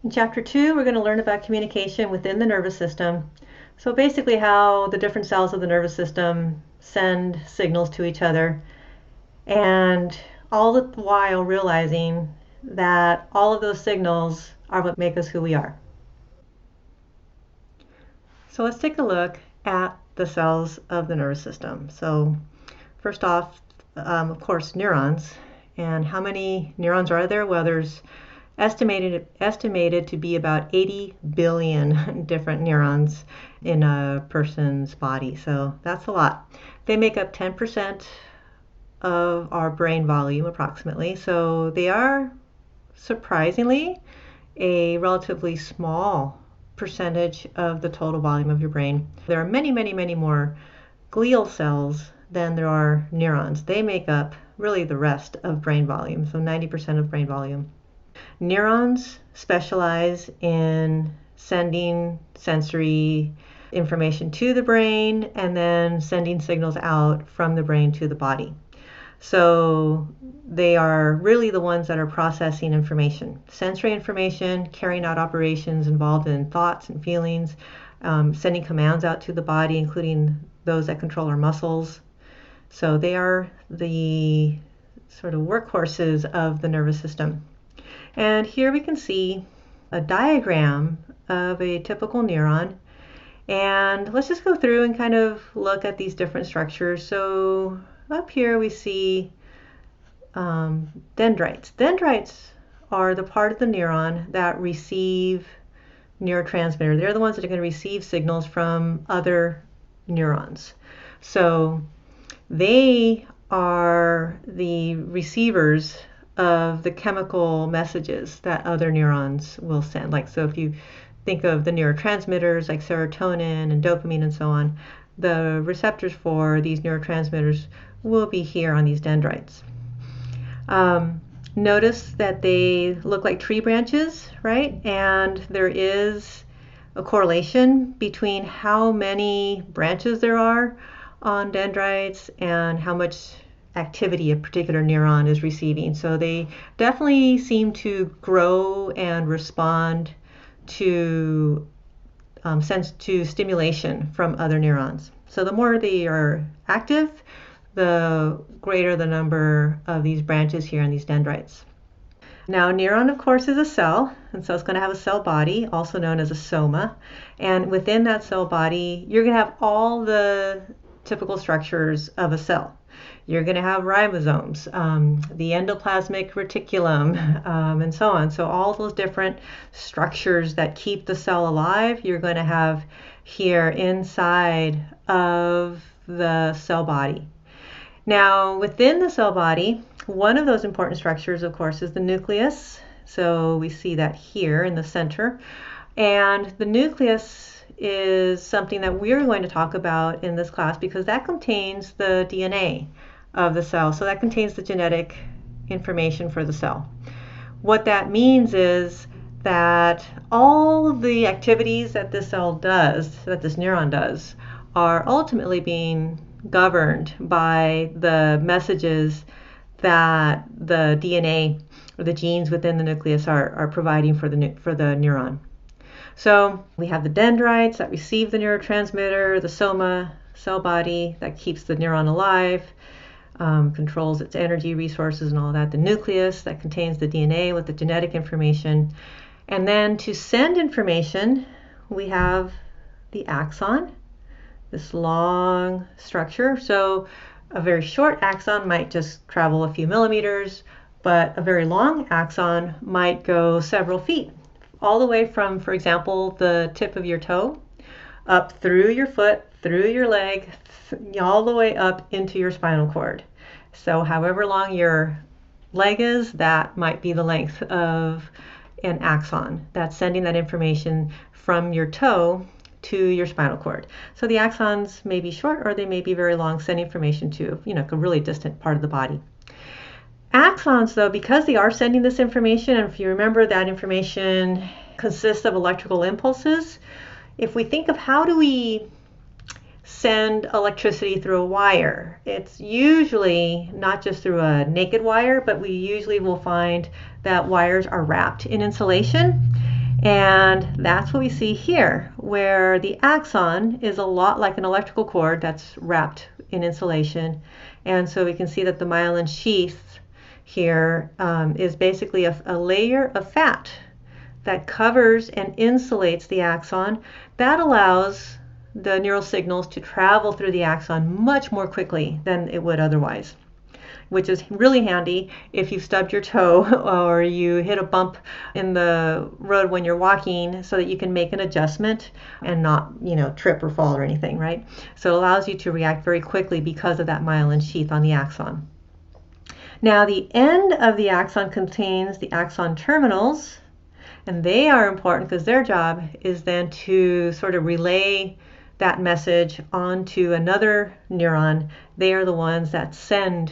In Chapter 2, we're going to learn about communication within the nervous system. So basically how the different cells of the nervous system send signals to each other, and all the while realizing that all of those signals are what make us who we are. So let's take a look at the cells of the nervous system. So first off, of course, neurons. And how many neurons are there? Well, there's estimated to be about 80 billion different neurons in a person's body. So that's a lot. They make up 10% of our brain volume approximately. So they are surprisingly a relatively small percentage of the total volume of your brain. There are many, many, many more glial cells than there are neurons. They make up really the rest of brain volume, so 90% of brain volume. Neurons specialize in sending sensory information to the brain and then sending signals out from the brain to the body. So they are really the ones that are processing information, sensory information, carrying out operations involved in thoughts and feelings, sending commands out to the body, including those that control our muscles. So they are the sort of workhorses of the nervous system. And here we can see a diagram of a typical neuron. And let's just go through and kind of look at these different structures. So up here we see dendrites. Dendrites are the part of the neuron that receive neurotransmitters. They're the ones that are going to receive signals from other neurons. So they are the receivers of the chemical messages that other neurons will send. Like, so if you think of the neurotransmitters like serotonin and dopamine and so on, the receptors for these neurotransmitters will be here on these dendrites. Notice that they look like tree branches, right? And there is a correlation between how many branches there are on dendrites and how much activity a particular neuron is receiving. So they definitely seem to grow and respond to stimulation from other neurons. So the more they are active, the greater the number of these branches here in these dendrites. Now, a neuron, of course, is a cell, and so it's going to have a cell body, also known as a soma. And within that cell body, you're going to have all the typical structures of a cell. You're going to have ribosomes, the endoplasmic reticulum, and so on. So all those different structures that keep the cell alive, you're going to have here inside of the cell body. Now, within the cell body, one of those important structures, of course, is the nucleus. So we see that here in the center. And the nucleus is something that we're going to talk about in this class because that contains the DNA of the cell. So that contains the genetic information for the cell. What that means is that all of the activities that this cell does, that this neuron does, are ultimately being governed by the messages that the DNA or the genes within the nucleus are providing for the neuron. So we have the dendrites that receive the neurotransmitter, the soma, cell body that keeps the neuron alive, controls its energy resources and all that, the nucleus that contains the DNA with the genetic information. And then to send information, we have the axon, this long structure. So a very short axon might just travel a few millimeters, but a very long axon might go several feet, all the way from, for example, the tip of your toe, up through your foot, through your leg, all the way up into your spinal cord. So however long your leg is, that might be the length of an axon that's sending that information from your toe to your spinal cord. So the axons may be short or they may be very long, sending information to, a really distant part of the body. Axons, though, because they are sending this information, and if you remember, that information consists of electrical impulses. If we think of how do we send electricity through a wire, it's usually not just through a naked wire, but we usually will find that wires are wrapped in insulation. And that's what we see here, where the axon is a lot like an electrical cord that's wrapped in insulation. And so we can see that the myelin sheath here is basically a layer of fat that covers and insulates the axon. That allows the neural signals to travel through the axon much more quickly than it would otherwise, which is really handy if you've stubbed your toe or you hit a bump in the road when you're walking, so that you can make an adjustment and not, trip or fall or anything, right? So it allows you to react very quickly because of that myelin sheath on the axon. Now the end of the axon contains the axon terminals, and they are important because their job is then to sort of relay that message onto another neuron. They are the ones that send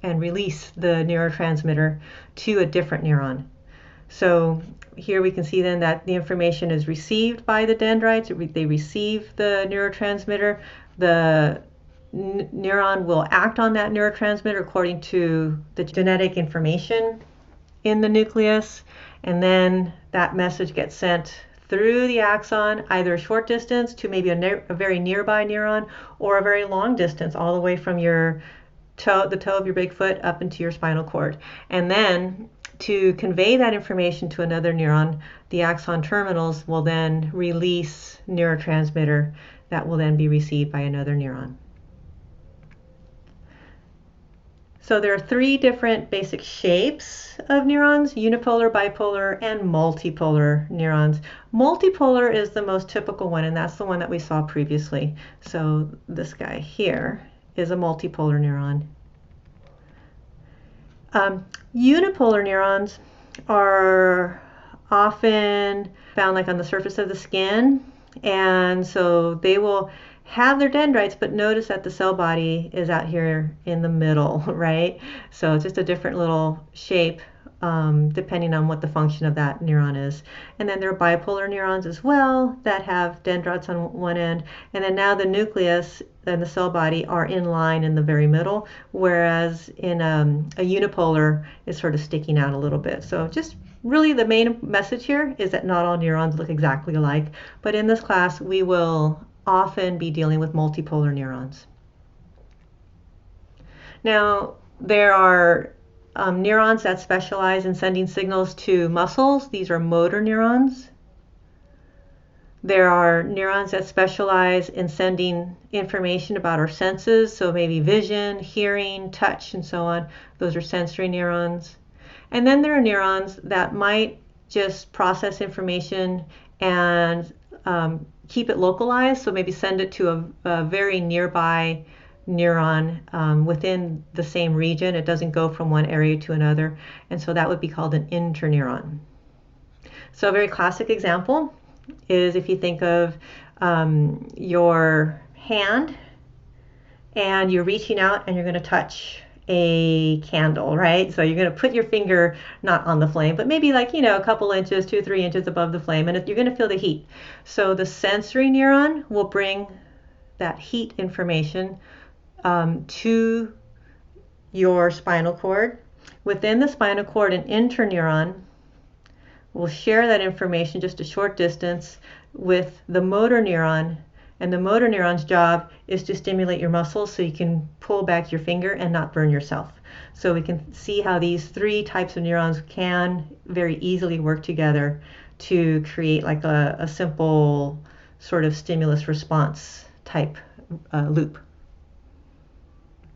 and release the neurotransmitter to a different neuron. So here we can see then that the information is received by the dendrites. They receive the neurotransmitter. The neuron will act on that neurotransmitter according to the genetic information in the nucleus, and then that message gets sent through the axon, either a short distance to maybe a very nearby neuron, or a very long distance all the way from the toe of your big foot up into your spinal cord. And then to convey that information to another neuron, the axon terminals will then release neurotransmitter that will then be received by another neuron. So there are 3 different basic shapes of neurons: unipolar, bipolar, and multipolar neurons. Multipolar is the most typical one, and that's the one that we saw previously. So this guy here is a multipolar neuron. Unipolar neurons are often found like on the surface of the skin, and so they will have their dendrites, but notice that the cell body is out here in the middle, right? So it's just a different little shape depending on what the function of that neuron is. And then there are bipolar neurons as well that have dendrites on one end, and then now the nucleus and the cell body are in line in the very middle, whereas in a unipolar is sort of sticking out a little bit. So just really the main message here is that not all neurons look exactly alike, but in this class we will often be dealing with multipolar neurons. Now, there are neurons that specialize in sending signals to muscles. These are motor neurons. There are neurons that specialize in sending information about our senses, so maybe vision, hearing, touch, and so on. Those are sensory neurons. And then there are neurons that might just process information and keep it localized, so maybe send it to a very nearby neuron within the same region. It doesn't go from one area to another, and so that would be called an interneuron. So a very classic example is if you think of your hand and you're reaching out and you're going to touch a candle, right? So you're going to put your finger not on the flame, but maybe like, a couple inches, 2-3 inches above the flame, and you're going to feel the heat. So the sensory neuron will bring that heat information to your spinal cord. Within the spinal cord, an interneuron will share that information just a short distance with the motor neuron, and the motor neuron's job is to stimulate your muscles so you can pull back your finger and not burn yourself. So we can see how these 3 types of neurons can very easily work together to create like a simple sort of stimulus response type loop.